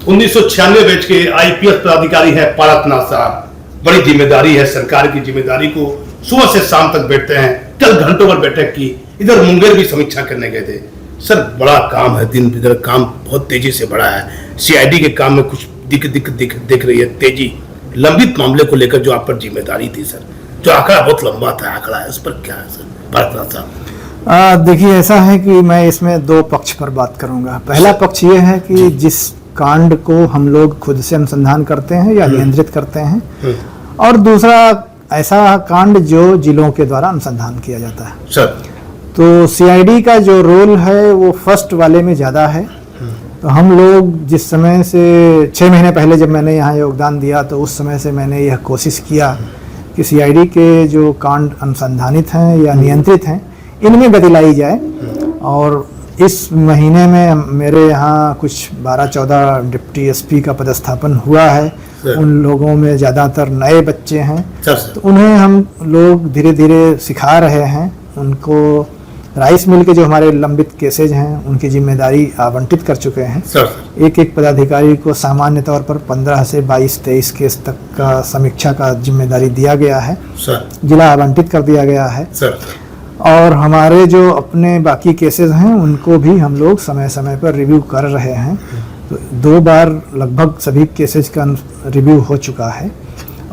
1996 batch के IPS पदाधिकारी है पारसनाथ साहब। बड़ी जिम्मेदारी है, सरकार की जिम्मेदारी को सुबह से शाम तक बैठते हैं। कल घंटों पर बैठक की, इधर मुंगेर भी समीक्षा करने गए थे। सर बड़ा काम है, दिन इधर काम बहुत तेजी से बढ़ा है। सीआईडी के काम में कुछ दिख रही है तेजी। लंबित मामले को लेकर जो आप पर जिम्मेदारी थी सर, जो आंकड़ा बहुत लंबा था, आंकड़ा है, उस पर क्या है सर पारसनाथ साहब? देखिए, ऐसा है कि मैं इसमें दो पक्ष पर बात करूंगा। पहला पक्ष ये है कि जिस कांड को हम लोग खुद से अनुसंधान करते हैं या नियंत्रित करते हैं, और दूसरा ऐसा कांड जो जिलों के द्वारा अनुसंधान किया जाता है सर। तो सीआईडी का जो रोल है वो फर्स्ट वाले में ज़्यादा है। तो हम लोग जिस समय से 6 महीने पहले जब मैंने यहाँ योगदान दिया, तो उस समय से मैंने यह कोशिश किया कि सीआईडी के जो कांड अनुसंधानित हैं या नियंत्रित हैं, इनमें गति लाई जाए। और इस महीने में मेरे यहाँ कुछ 12-14 डिप्टी एसपी का पदस्थापन हुआ है। उन लोगों में ज़्यादातर नए बच्चे हैं, तो उन्हें हम लोग धीरे धीरे सिखा रहे हैं। उनको राइस मिल के जो हमारे लंबित केसेज हैं उनकी जिम्मेदारी आवंटित कर चुके हैं। एक एक पदाधिकारी को सामान्य तौर पर 15 से 22-23 केस तक का समीक्षा का जिम्मेदारी दिया गया है, जिला आवंटित कर दिया गया है। और हमारे जो अपने बाकी केसेस हैं उनको भी हम लोग समय समय पर रिव्यू कर रहे हैं। तो 2 बार लगभग सभी केसेस का रिव्यू हो चुका है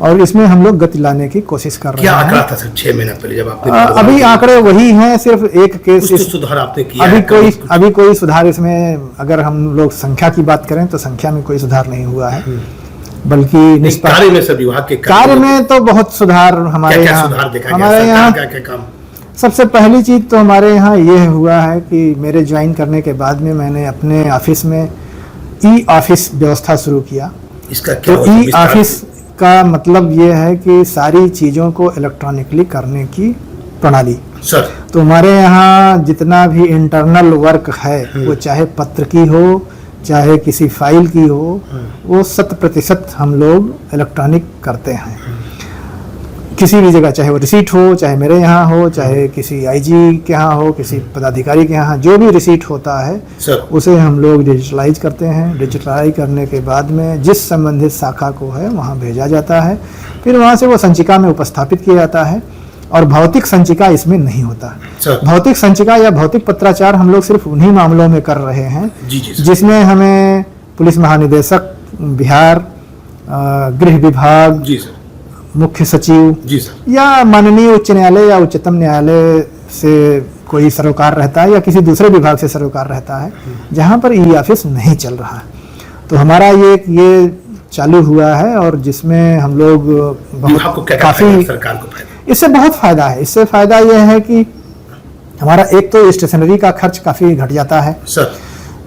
और इसमें हम लोग गति लाने की कोशिश कर रहे हैं। क्या आंकड़ा था सर 6 महीने पहले जब आपने? अभी आंकड़े वही हैं, सिर्फ एक केस तो सुधार आपने किया? अभी कोई सुधार इसमें, अगर हम लोग संख्या की बात करें तो संख्या में कोई सुधार नहीं हुआ है, बल्कि कार्य में, सब विभाग के कार्य में तो बहुत सुधार हमारे यहाँ काम। सबसे पहली चीज तो हमारे यहाँ ये हुआ है कि मेरे ज्वाइन करने के बाद में मैंने अपने ऑफिस में ई ऑफिस व्यवस्था शुरू किया। इसका क्या? तो ई ऑफिस का मतलब ये है कि सारी चीज़ों को इलेक्ट्रॉनिकली करने की प्रणाली सर। तो हमारे यहाँ जितना भी इंटरनल वर्क है, वो चाहे पत्र की हो चाहे किसी फाइल की हो, वो 100% हम लोग इलेक्ट्रॉनिक करते हैं। किसी भी जगह, चाहे वो रिसीट हो, चाहे मेरे यहाँ हो, चाहे किसी आईजी के यहाँ हो, किसी पदाधिकारी के यहाँ, जो भी रिसीट होता है सर, उसे हम लोग डिजिटलाइज करते हैं। डिजिटलाइज करने के बाद में जिस संबंधित शाखा को है वहाँ भेजा जाता है, फिर वहाँ से वो संचिका में उपस्थापित किया जाता है। और भौतिक संचिका इसमें नहीं होता। भौतिक संचिका या भौतिक पत्राचार हम लोग सिर्फ उन्हीं मामलों में कर रहे हैं जिसमें हमें पुलिस महानिदेशक बिहार, गृह विभाग, मुख्य सचिव या माननीय उच्च न्यायालय या उच्चतम न्यायालय से कोई सरोकार रहता है या किसी दूसरे विभाग से सरोकार रहता है, जहां पर ई ऑफिस नहीं चल रहा है। तो हमारा ये चालू हुआ है और जिसमें हम लोग काफी सरकार को फायदा, इससे बहुत फायदा है। इससे फायदा यह है कि हमारा एक तो स्टेशनरी का खर्च काफी घट जाता है सर।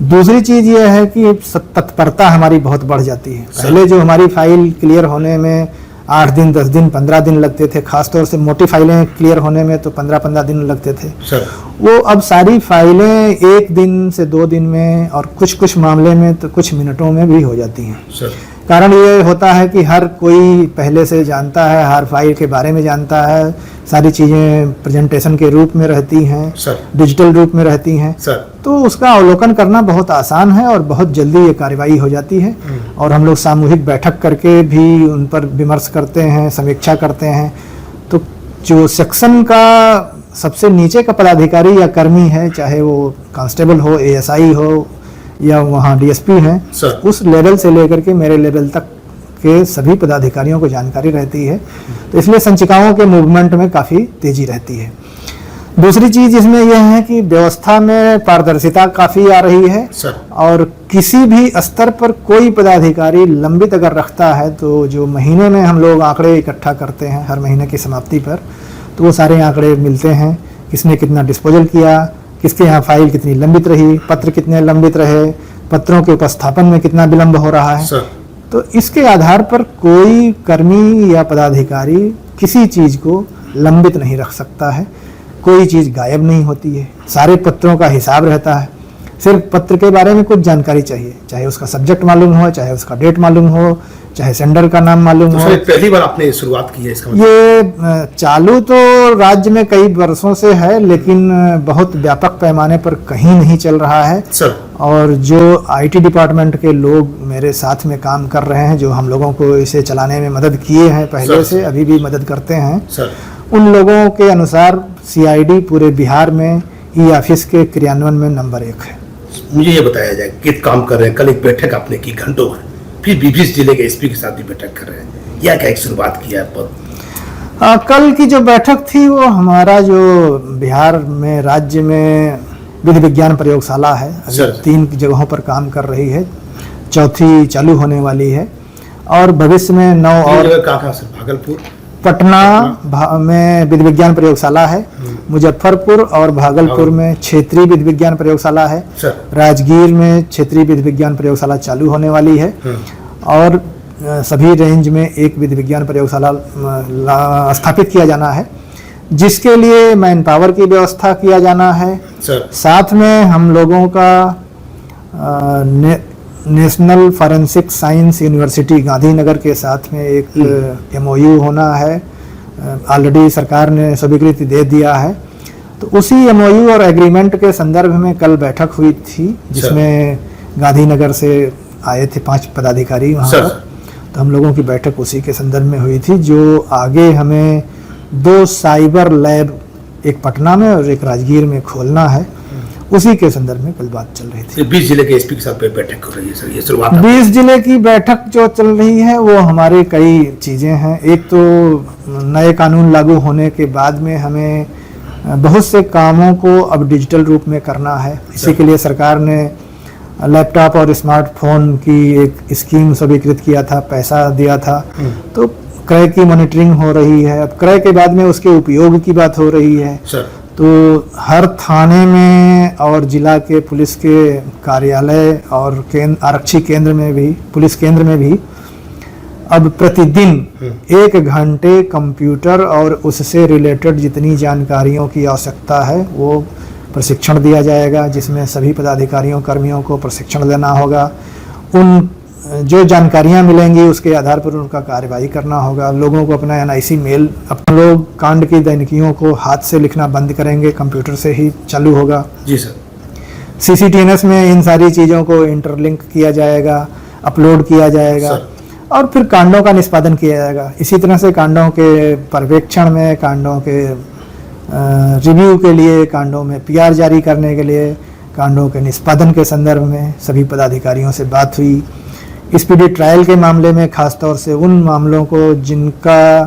दूसरी चीज ये है कि तत्परता हमारी बहुत बढ़ जाती है। पहले जो हमारी फाइल क्लियर होने में 8 दिन, 10 दिन, 15 दिन लगते थे, खासतौर से मोटी फाइलें क्लियर होने में तो 15-15 दिन लगते थे सर। वो अब सारी फाइलें 1 दिन से 2 दिन में और कुछ मामले में तो कुछ मिनटों में भी हो जाती हैं सर। कारण ये होता है कि हर कोई पहले से जानता है, हर फाइल के बारे में जानता है, सारी चीज़ें प्रेजेंटेशन के रूप में रहती हैं, डिजिटल रूप में रहती हैं, तो उसका अवलोकन करना बहुत आसान है और बहुत जल्दी ये कार्रवाई हो जाती है। और हम लोग सामूहिक बैठक करके भी उन पर विमर्श करते हैं, समीक्षा करते हैं। तो जो सेक्शन का सबसे नीचे का पदाधिकारी या कर्मी है, चाहे वो कांस्टेबल हो, एएसआई हो या वहाँ डीएसपी हैं, उस लेवल से लेकर के मेरे लेवल तक के सभी पदाधिकारियों को जानकारी रहती है। तो इसलिए संचिकाओं के मूवमेंट में काफ़ी तेजी रहती है। दूसरी चीज़ इसमें यह है कि व्यवस्था में पारदर्शिता काफ़ी आ रही है और किसी भी स्तर पर कोई पदाधिकारी लंबित अगर रखता है तो जो महीने में हम लोग आंकड़े इकट्ठा करते हैं हर महीने की समाप्ति पर, तो वो सारे आंकड़े मिलते हैं। किसने कितना डिस्पोजल किया, किसके यहाँ फाइल कितनी लंबित रही, पत्र कितने लंबित रहे, पत्रों के उपस्थापन में कितना विलंब हो रहा है। तो इसके आधार पर कोई कर्मी या पदाधिकारी किसी चीज़ को लंबित नहीं रख सकता है। कोई चीज़ गायब नहीं होती है, सारे पत्रों का हिसाब रहता है। सिर्फ पत्र के बारे में कुछ जानकारी चाहिए, चाहे उसका सब्जेक्ट मालूम हो, चाहे उसका डेट मालूम हो, चाहे सेंडर का नाम मालूम तो हो। सर पहली बार आपने शुरुआत की है इसका मतलब? ये चालू तो राज्य में कई वर्षों से है, लेकिन बहुत व्यापक पैमाने पर कहीं नहीं चल रहा है सर। और जो आईटी डिपार्टमेंट के लोग मेरे साथ में काम कर रहे हैं, जो हम लोगों को इसे चलाने में मदद किए हैं पहले से, अभी भी मदद करते हैं सर, उन लोगों के अनुसार सीआईडी पूरे बिहार में ई ऑफिस के क्रियान्वयन में नंबर 1 है। मुझे ये बताया जाए कित काम कर रहे हैं। कल एक बैठक आपने की घंटों भर, फिर 20 जिले के एसपी के साथ भी बैठक कर रहे हैं, या क्या एक शुरुआत किया है? कल की जो बैठक थी वो हमारा जो बिहार में राज्य में विधि विज्ञान प्रयोगशाला है, अभी 3 जगहों पर काम कर रही है, 4थी चालू होने वाली है और भविष्य में 9 और कहाँ सर? भागलपुर, पटना में विधि विज्ञान प्रयोगशाला है, मुजफ्फरपुर और भागलपुर में क्षेत्रीय विधि विज्ञान प्रयोगशाला है, राजगीर में क्षेत्रीय विधि विज्ञान प्रयोगशाला चालू होने वाली है और सभी रेंज में एक विधि विज्ञान प्रयोगशाला स्थापित किया जाना है, जिसके लिए मैन पावर की व्यवस्था किया जाना है। साथ में हम लोगों का national forensic science university Gandhinagar के साथ में एक एमओयू होना है, ऑलरेडी सरकार ने स्वीकृति दे दिया है। तो उसी एमओयू और एग्रीमेंट के संदर्भ में कल बैठक हुई थी, जिसमें गांधीनगर से आए थे 5 पदाधिकारी वहाँ पर। तो हम लोगों की बैठक उसी के संदर्भ में हुई थी, जो आगे हमें 2 साइबर लैब, एक पटना में और एक राजगीर में खोलना है, उसी के संदर्भ में कल बात चल रही थी। 20 जिले के एसपी के साथ बैठक कर रही है सर, ये शुरुआत? 20 जिले की बैठक जो चल रही है वो हमारे कई चीज़ें हैं। एक तो नए कानून लागू होने के बाद में हमें बहुत से कामों को अब डिजिटल रूप में करना है। इसी के लिए सरकार ने लैपटॉप और स्मार्टफोन की एक स्कीम स्वीकृत किया था, पैसा दिया था। तो क्रय की मॉनिटरिंग हो रही है, अब क्रय के बाद में उसके उपयोग की बात हो रही है। तो हर थाने में और जिला के पुलिस के कार्यालय और आरक्षी केंद्र में भी, पुलिस केंद्र में भी अब प्रतिदिन 1 घंटे कंप्यूटर और उससे रिलेटेड जितनी जानकारियों की आवश्यकता है वो प्रशिक्षण दिया जाएगा, जिसमें सभी पदाधिकारियों कर्मियों को प्रशिक्षण देना होगा। उन जो जानकारियां मिलेंगी उसके आधार पर उनका कार्रवाई करना होगा। लोगों को अपना एनआईसी मेल, अपने लोग कांड की दैनिकियों को हाथ से लिखना बंद करेंगे, कंप्यूटर से ही चालू होगा। जी सर। सीसीटीएनएस में इन सारी चीज़ों को इंटरलिंक किया जाएगा, अपलोड किया जाएगा और फिर कांडों का निष्पादन किया जाएगा। इसी तरह से कांडों के पर्यवेक्षण में, कांडों के रिव्यू के लिए, कांडों में पीआर जारी करने के लिए, कांडों के निष्पादन के संदर्भ में सभी पदाधिकारियों से बात हुई। स्पीडी ट्रायल के मामले में खास तौर से उन मामलों को जिनका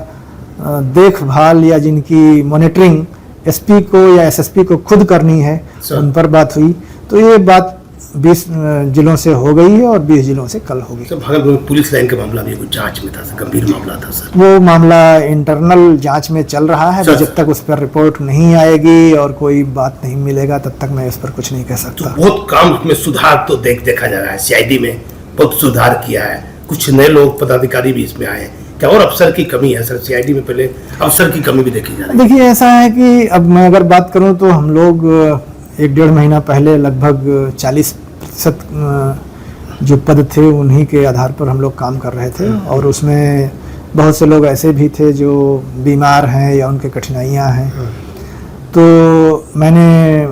देखभाल या जिनकी मॉनिटरिंग एसपी को या एसएसपी को खुद करनी है, उन पर बात हुई। तो ये बात 20 जिलों से हो गई है और 20 जिलों से कल होगी। भागलपुर में पुलिस लाइन का मामला भी कुछ जांच में था, गंभीर मामला था सर। वो मामला इंटरनल जांच में चल रहा है, जब तक उस पर रिपोर्ट नहीं आएगी और कोई बात नहीं मिलेगा तब तक मैं इस पर कुछ नहीं कह सकता। तो बहुत काम में सुधार तो देखा जा रहा है, सीआईडी में बहुत सुधार किया है, कुछ नए लोग पदाधिकारी भी इसमें आए। क्या और अफसर की कमी है सर? सीआईडी में पहले अफसर की कमी भी देखी जा रही है। देखिए ऐसा है कि अब मैं अगर बात करूं तो हम लोग 1-1.5 महीना पहले लगभग 40% जो पद थे उन्हीं के आधार पर हम लोग काम कर रहे थे और उसमें बहुत से लोग ऐसे भी थे जो बीमार हैं या उनके कठिनाइयां हैं। तो मैंने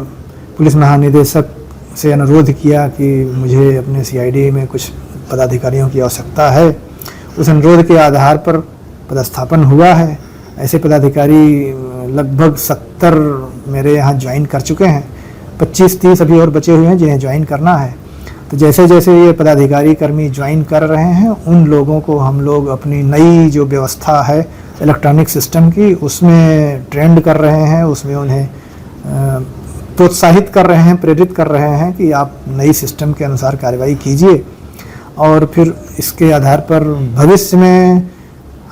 पुलिस महानिदेशक से अनुरोध किया कि मुझे अपने सीआईडी में कुछ पदाधिकारियों की आवश्यकता है। उस अनुरोध के आधार पर पदस्थापन हुआ है। ऐसे पदाधिकारी लगभग 70 मेरे यहाँ ज्वाइन कर चुके हैं, 25-30 अभी और बचे हुए हैं जिन्हें ज्वाइन करना है। तो जैसे जैसे ये पदाधिकारी कर्मी ज्वाइन कर रहे हैं उन लोगों को हम लोग अपनी नई जो व्यवस्था है इलेक्ट्रॉनिक सिस्टम की उसमें ट्रेंड कर रहे हैं, उसमें उन्हें प्रोत्साहित कर रहे हैं, प्रेरित कर रहे हैं कि आप नई सिस्टम के अनुसार कार्रवाई कीजिए और फिर इसके आधार पर भविष्य में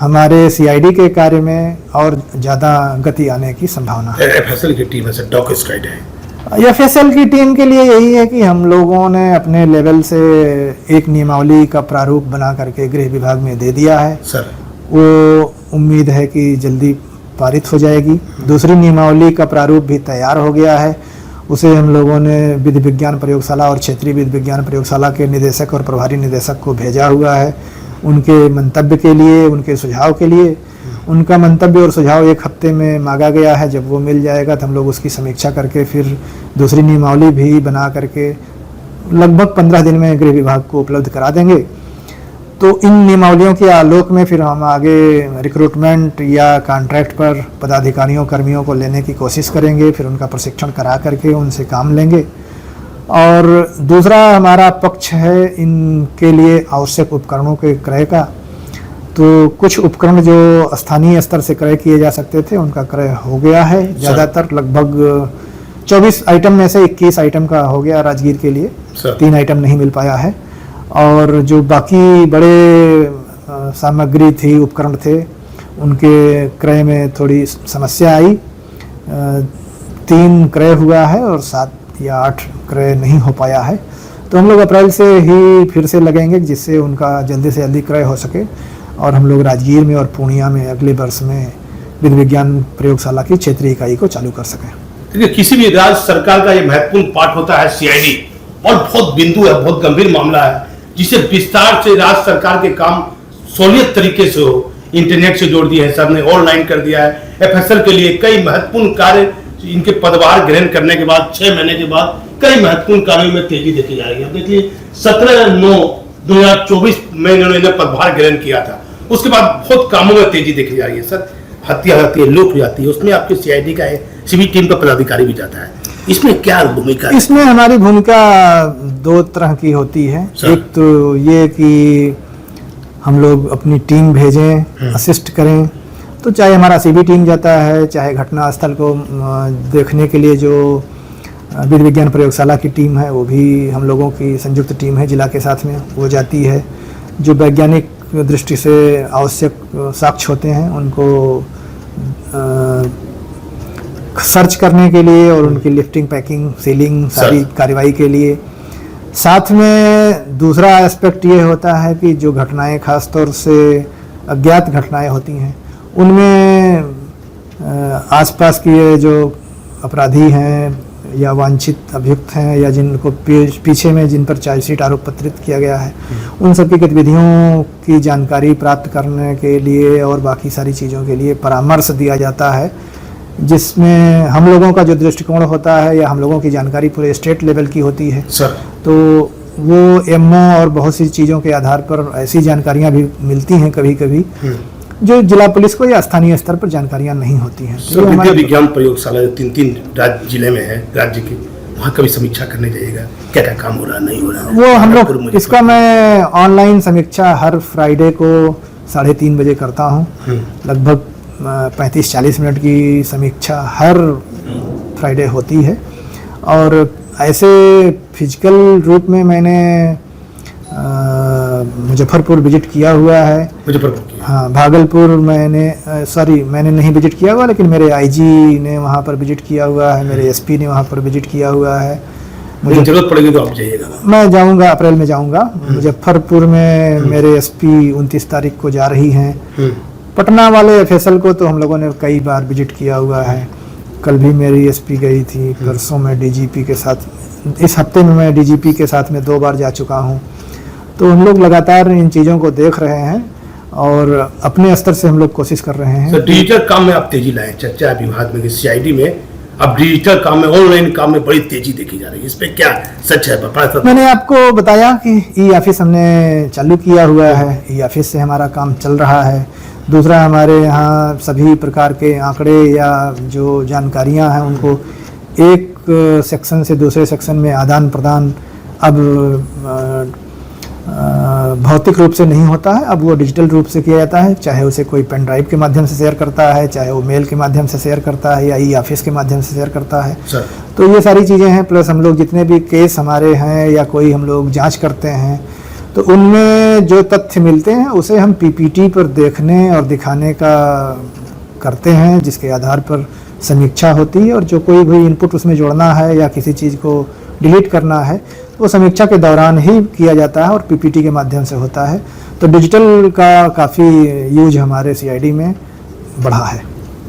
हमारे सीआईडी के कार्य में और ज़्यादा गति आने की संभावना है। एफएसएल की टीम है, डॉग स्क्वाड है। एफएसएल की टीम के लिए यही है कि हम लोगों ने अपने लेवल से एक नियमावली का प्रारूप बना करके गृह विभाग में दे दिया है सर। वो उम्मीद है कि जल्दी पारित हो जाएगी। दूसरी नियमावली का प्रारूप भी तैयार हो गया है, उसे हम लोगों ने विधि विज्ञान प्रयोगशाला और क्षेत्रीय विधि विज्ञान प्रयोगशाला के निदेशक और प्रभारी निदेशक को भेजा हुआ है उनके मंतव्य के लिए, उनके सुझाव के लिए। उनका मंतव्य और सुझाव 1 हफ्ते में मांगा गया है। जब वो मिल जाएगा तो हम लोग उसकी समीक्षा करके फिर दूसरी नियमावली भी बना करके लगभग 15 दिन में गृह विभाग को उपलब्ध करा देंगे। तो इन नियमावलियों के आलोक में फिर हम आगे रिक्रूटमेंट या कॉन्ट्रैक्ट पर पदाधिकारियों कर्मियों को लेने की कोशिश करेंगे, फिर उनका प्रशिक्षण करा करके उनसे काम लेंगे। और दूसरा हमारा पक्ष है इनके लिए आवश्यक उपकरणों के क्रय का। तो कुछ उपकरण जो स्थानीय स्तर से क्रय किए जा सकते थे उनका क्रय हो गया है। ज़्यादातर लगभग 24 आइटम में से 21 आइटम का हो गया राजगीर के लिए, 3 आइटम नहीं मिल पाया है। और जो बाकी बड़े सामग्री थी, उपकरण थे, उनके क्रय में थोड़ी समस्या आई। 3 क्रय हुआ है और 7 या 8 क्रय नहीं हो पाया है। तो हम लोग अप्रैल से ही फिर से लगेंगे जिससे उनका जल्दी से जल्दी क्रय हो सके और हम लोग राजगीर में और पूर्णिया में अगले वर्ष में विधि विज्ञान प्रयोगशाला की क्षेत्रीय इकाई को चालू कर सकें। देखिए, किसी भी राज्य सरकार का ये महत्वपूर्ण पार्ट होता है सीआईडी, और बहुत बिंदु है, बहुत गंभीर मामला है जिसे विस्तार से राज्य सरकार के काम सहूलियत तरीके से हो। इंटरनेट से जोड़ दिया है सर ने, ऑनलाइन कर दिया है। एफएसएल के लिए कई महत्वपूर्ण कार्य, इनके पदभार ग्रहण करने के बाद 6 महीने के बाद कई महत्वपूर्ण कार्यों में तेजी देखी जा रही है। देखिए 17/9/2024 में इन्होंने पदभार ग्रहण किया था, उसके बाद बहुत कामों में तेजी देखी जा रही है। सर, हत्या होती है, लूट हो जाती है, उसमें आपके सीआईडी का सीबी टीम का पदाधिकारी भी जाता है, इसमें क्या भूमिका है? इसमें हमारी भूमिका 2 तरह की होती है। एक तो ये कि हम लोग अपनी टीम भेजें, असिस्ट करें। तो चाहे हमारा सीबी टीम जाता है, चाहे घटना स्थल को देखने के लिए जो विधि विज्ञान प्रयोगशाला की टीम है, वो भी हम लोगों की संयुक्त टीम है जिला के साथ में, वो जाती है। जो वैज्ञानिक दृष्टि से आवश्यक साक्ष्य होते हैं उनको सर्च करने के लिए और उनकी लिफ्टिंग, पैकिंग, सीलिंग सारी कार्रवाई के लिए। साथ में दूसरा एस्पेक्ट ये होता है कि जो घटनाएं खास तौर से अज्ञात घटनाएं होती हैं उनमें आसपास के जो अपराधी हैं या वांछित अभियुक्त हैं या जिनको पीछे में जिन पर चार्जशीट आरोप पत्रित किया गया है, उन सबकी गतिविधियों की जानकारी प्राप्त करने के लिए और बाकी सारी चीज़ों के लिए परामर्श दिया जाता है, जिसमें हम लोगों का जो दृष्टिकोण होता है या हम लोगों की जानकारी पूरे स्टेट लेवल की होती है सर। तो वो एमओ और बहुत सी चीज़ों के आधार पर ऐसी जानकारियां भी मिलती हैं कभी कभी जो जिला पुलिस को या स्थानीय स्तर पर जानकारियां नहीं होती हैं। तो विधि विज्ञान प्रयोगशाला 3 राज्य जिले में है, राज्य की, वहाँ कभी समीक्षा करने जाइएगा, क्या क्या काम हो रहा नहीं हो रहा है? वो हम लोग इसका मैं ऑनलाइन समीक्षा हर फ्राइडे को 3:30 बजे करता हूँ। लगभग 35-40 मिनट की समीक्षा हर फ्राइडे होती है। और ऐसे फिजिकल रूप में मैंने मुजफ्फरपुर विजिट किया हुआ है। मुजफ्फरपुर? हाँ, भागलपुर मैंने नहीं विजिट किया हुआ, लेकिन मेरे आईजी ने वहाँ पर विजिट किया हुआ है, मेरे एसपी ने वहाँ पर विजिट किया हुआ है। मुझे जरूरत पड़ेगी तो आप जाइएगा? मैं जाऊँगा, अप्रैल में जाऊँगा। मुजफ्फरपुर में मेरे एसपी 29 तारीख को जा रही हैं। पटना वाले एफएसएल को तो हम लोगों ने कई बार विजिट किया हुआ है। कल भी मेरी एसपी गई थी, परसों में डीजीपी के साथ, इस हफ्ते में मैं डीजीपी के साथ में 2 बार जा चुका हूँ। तो हम लोग लगातार इन चीज़ों को देख रहे हैं और अपने स्तर से हम लोग कोशिश कर रहे हैं। तो डिजिटल काम में आप तेजी लाएं, चर्चा विभाग में सीआईडी में अब डिजिटल काम में, ऑनलाइन काम में बड़ी तेजी देखी जा रही है, इस पे क्या सच है? मैंने आपको बताया कि ई ऑफिस हमने चालू किया हुआ है, ई ऑफिस से हमारा काम चल रहा है। दूसरा, हमारे यहाँ सभी प्रकार के आंकड़े या जो जानकारियाँ हैं उनको एक सेक्शन से दूसरे सेक्शन में आदान प्रदान अब भौतिक रूप से नहीं होता है, अब वो डिजिटल रूप से किया जाता है। चाहे उसे कोई पेन ड्राइव के माध्यम से शेयर करता है, चाहे वो मेल के माध्यम से शेयर करता है या ई ऑफिस के माध्यम से शेयर करता है। तो ये सारी चीज़ें हैं। प्लस हम लोग जितने भी केस हमारे हैं या कोई हम लोग जांच करते हैं तो उनमें जो तथ्य मिलते हैं उसे हम पीपीटी पर देखने और दिखाने का करते हैं, जिसके आधार पर समीक्षा होती है। और जो कोई भी इनपुट उसमें जोड़ना है या किसी चीज़ को डिलीट करना है वो समीक्षा के दौरान ही किया जाता है और पीपीटी के माध्यम से होता है। तो डिजिटल का काफ़ी यूज हमारे सीआईडी में बढ़ा है।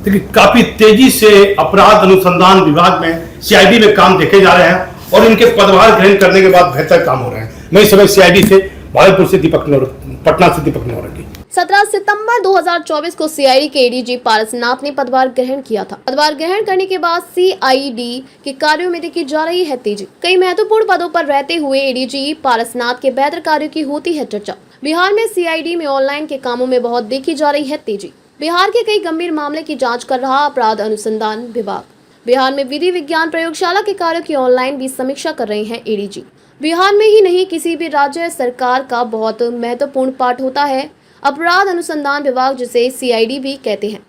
देखिए, काफ़ी तेजी से अपराध अनुसंधान विभाग में सीआईडी में काम देखे जा रहे हैं और इनके पदभार ग्रहण करने के बाद बेहतर काम हो रहे हैं। मैं इस समय सीआईडी से भागलपुर से दीपक नौर पटना से दीपक नौरंगी। 17 सितंबर 2024 को सीआईडी के एडीजी पारसनाथ ने पदभार ग्रहण किया था। पदभार ग्रहण करने के बाद सीआईडी के कार्यों में देखी जा रही है तेजी। कई महत्वपूर्ण पदों पर रहते हुए एडीजी पारसनाथ के बेहतर कार्यों की होती है चर्चा। बिहार में सीआईडी में ऑनलाइन के कामों में बहुत देखी जा रही है तेजी। बिहार के कई गंभीर मामले की जांच कर रहा अपराध अनुसंधान विभाग। बिहार में विधि विज्ञान प्रयोगशाला के कार्यों की ऑनलाइन भी समीक्षा कर रहे हैं एडीजी। बिहार में ही नहीं, किसी भी राज्य सरकार का बहुत महत्वपूर्ण पार्ट होता है अपराध अनुसंधान विभाग, जिसे सीआईडी भी कहते हैं।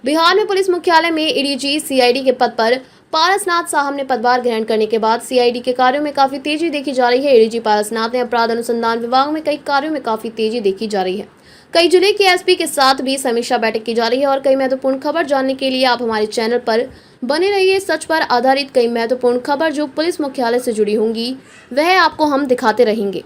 बिहार में पुलिस मुख्यालय में एडीजी सीआईडी के पद पर पारसनाथ साहब ने पदभार ग्रहण करने के बाद सीआईडी के कार्यों में काफी तेजी देखी जा रही है। एडीजी पारसनाथ ने अपराध अनुसंधान विभाग में कई कार्यों में काफी तेजी देखी जा रही है। कई जिले के एसपी के साथ भी समीक्षा बैठक की जा रही है और कई महत्वपूर्ण खबर जानने के लिए आप हमारे चैनल पर बने रहिए। सच पर आधारित कई महत्वपूर्ण खबर जो पुलिस मुख्यालय से जुड़ी होंगी वह आपको हम दिखाते रहेंगे।